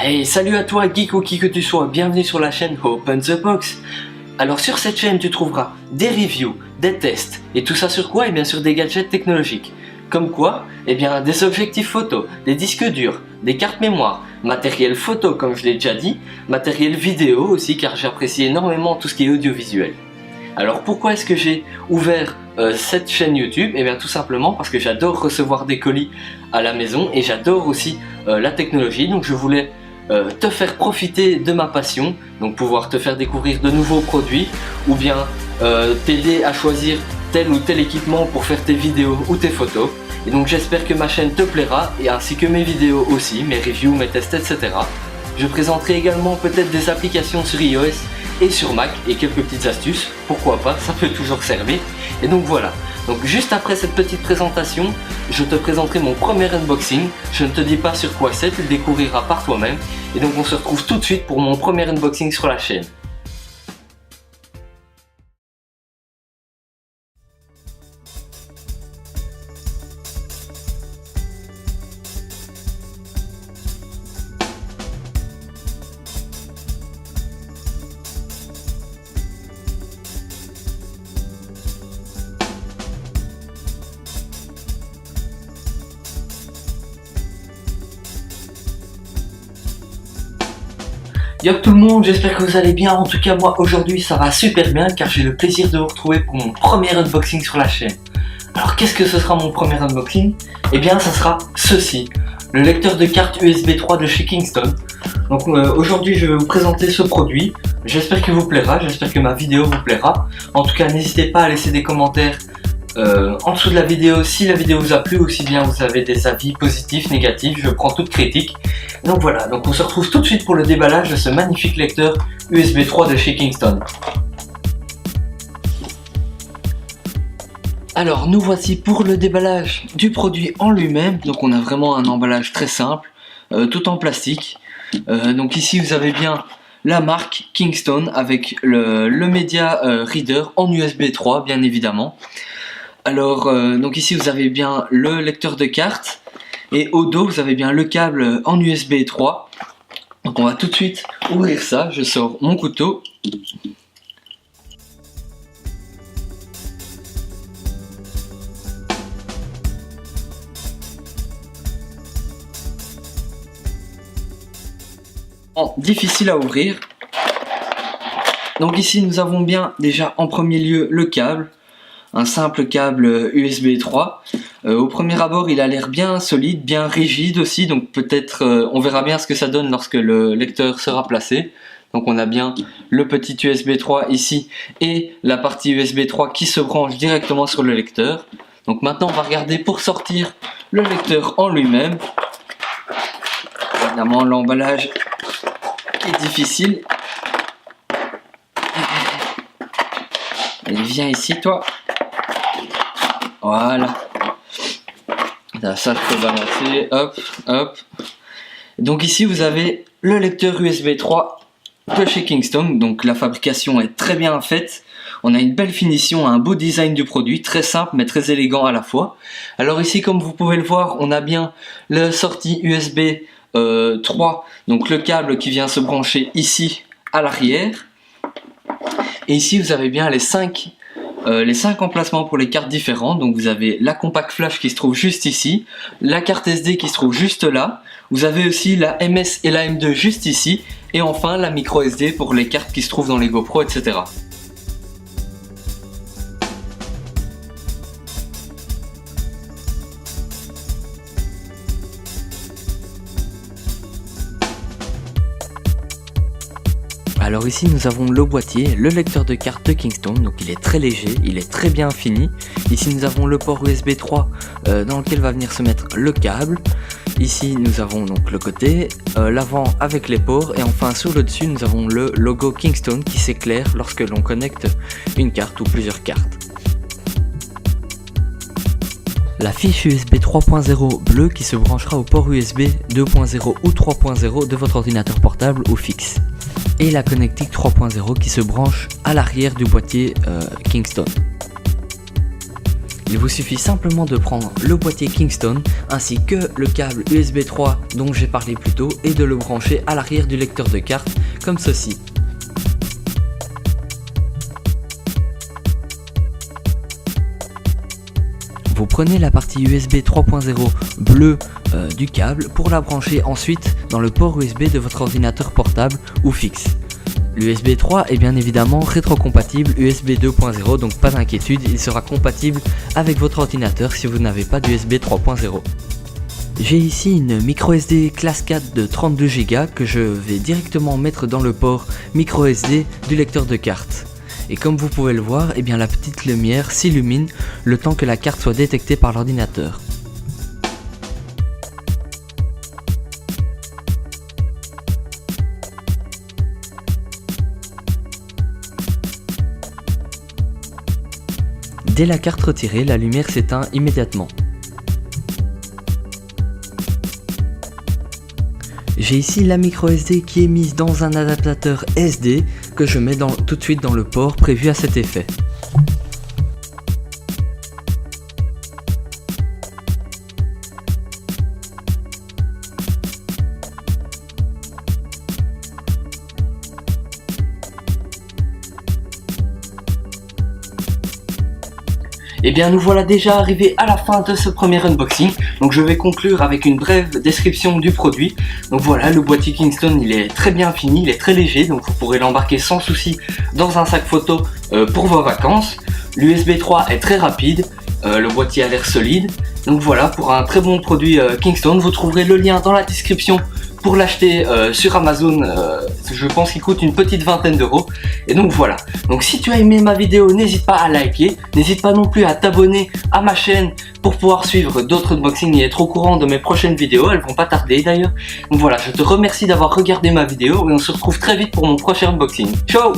Hey, salut à toi geek ou qui que tu sois, bienvenue sur la chaîne Open the Box. Alors sur cette chaîne tu trouveras des reviews, des tests, et tout ça sur quoi? Et bien sur des gadgets technologiques. Comme quoi? Eh bien des objectifs photo, des disques durs, des cartes mémoire, matériel photo comme je l'ai déjà dit, matériel vidéo aussi car j'apprécie énormément tout ce qui est audiovisuel. Alors pourquoi est-ce que j'ai ouvert cette chaîne YouTube? Eh bien tout simplement parce que j'adore recevoir des colis à la maison et j'adore aussi la technologie, donc je voulais te faire profiter de ma passion, donc pouvoir te faire découvrir de nouveaux produits ou bien t'aider à choisir tel ou tel équipement pour faire tes vidéos ou tes photos. Et donc j'espère que ma chaîne te plaira et ainsi que mes vidéos aussi, mes reviews, mes tests, etc. Je présenterai également peut-être des applications sur iOS et sur Mac et quelques petites astuces, pourquoi pas, ça peut toujours servir. Et donc voilà, donc juste après cette petite présentation, je te présenterai mon premier unboxing. Je ne te dis pas sur quoi c'est, tu le découvriras par toi-même. Et donc on se retrouve tout de suite pour mon premier unboxing sur la chaîne. Yo tout le monde, j'espère que vous allez bien. En tout cas moi aujourd'hui ça va super bien car j'ai le plaisir de vous retrouver pour mon premier unboxing sur la chaîne. Alors qu'est-ce que ce sera mon premier unboxing? Eh bien ça sera ceci, le lecteur de cartes USB 3 de chez Kingston. Donc aujourd'hui je vais vous présenter ce produit. J'espère qu'il vous plaira, j'espère que ma vidéo vous plaira. En tout cas n'hésitez pas à laisser des commentaires en dessous de la vidéo si la vidéo vous a plu, ou si bien vous avez des avis positifs, négatifs, je prends toute critique. Donc voilà, donc on se retrouve tout de suite pour le déballage de ce magnifique lecteur USB 3 de chez Kingston. Alors nous voici pour le déballage du produit en lui-même. Donc on a vraiment un emballage très simple, tout en plastique. Donc ici vous avez bien la marque Kingston avec le Media Reader en USB 3 bien évidemment. Alors donc ici vous avez bien le lecteur de cartes et au dos vous avez bien le câble en USB 3. Donc on va tout de suite ouvrir ça, je sors mon couteau. Bon, difficile à ouvrir. Donc ici nous avons bien déjà en premier lieu le câble. Un simple câble USB 3. Au premier abord il a l'air bien solide, bien rigide aussi, donc peut-être on verra bien ce que ça donne lorsque le lecteur sera placé. Donc on a bien le petit USB 3 ici et la partie USB 3 qui se branche directement sur le lecteur. Donc maintenant on va regarder pour sortir le lecteur en lui-même. Évidemment l'emballage est difficile. Allez, viens ici toi. Voilà. Ça je peux balancer. Hop, hop. Donc ici vous avez le lecteur USB 3 de chez Kingston. Donc la fabrication est très bien faite. On a une belle finition, un beau design du produit, très simple mais très élégant à la fois. Alors ici comme vous pouvez le voir, on a bien la sortie USB 3. Donc le câble qui vient se brancher ici à l'arrière. Et ici vous avez bien les 5 emplacements pour les cartes différentes. Donc vous avez la compact flash qui se trouve juste ici, la carte SD qui se trouve juste là, vous avez aussi la MS et la M2 juste ici, et enfin la micro SD pour les cartes qui se trouvent dans les GoPro, etc. Alors ici nous avons le boîtier, le lecteur de cartes de Kingston, donc il est très léger, il est très bien fini. Ici nous avons le port USB 3 dans lequel va venir se mettre le câble. Ici nous avons donc le côté, l'avant avec les ports, et enfin sur le dessus nous avons le logo Kingston qui s'éclaire lorsque l'on connecte une carte ou plusieurs cartes. La fiche USB 3.0 bleue qui se branchera au port USB 2.0 ou 3.0 de votre ordinateur portable ou fixe. Et la connectique 3.0 qui se branche à l'arrière du boîtier Kingston. Il vous suffit simplement de prendre le boîtier Kingston ainsi que le câble USB 3 dont j'ai parlé plus tôt et de le brancher à l'arrière du lecteur de carte comme ceci. Vous prenez la partie USB 3.0 bleue du câble pour la brancher ensuite dans le port USB de votre ordinateur portable ou fixe. L'USB 3 est bien évidemment rétrocompatible USB 2.0, donc pas d'inquiétude, il sera compatible avec votre ordinateur si vous n'avez pas d'USB 3.0. J'ai ici une microSD classe 4 de 32 Go que je vais directement mettre dans le port microSD du lecteur de carte. Et comme vous pouvez le voir, eh bien la petite lumière s'illumine le temps que la carte soit détectée par l'ordinateur. Dès la carte retirée, la lumière s'éteint immédiatement. J'ai ici la micro SD qui est mise dans un adaptateur SD que je mets tout de suite dans le port prévu à cet effet. Et bien nous voilà déjà arrivés à la fin de ce premier unboxing, donc je vais conclure avec une brève description du produit. Donc voilà, le boîtier Kingston il est très bien fini, il est très léger, donc vous pourrez l'embarquer sans souci dans un sac photo pour vos vacances. L'USB 3 est très rapide, le boîtier a l'air solide, donc voilà, pour un très bon produit Kingston, vous trouverez le lien dans la description pour l'acheter sur Amazon. Je pense qu'il coûte une petite vingtaine d'euros. Et donc voilà, donc si tu as aimé ma vidéo, n'hésite pas à liker, n'hésite pas non plus à t'abonner à ma chaîne pour pouvoir suivre d'autres unboxings et être au courant de mes prochaines vidéos, elles vont pas tarder d'ailleurs. Donc voilà, je te remercie d'avoir regardé ma vidéo et on se retrouve très vite pour mon prochain unboxing. Ciao!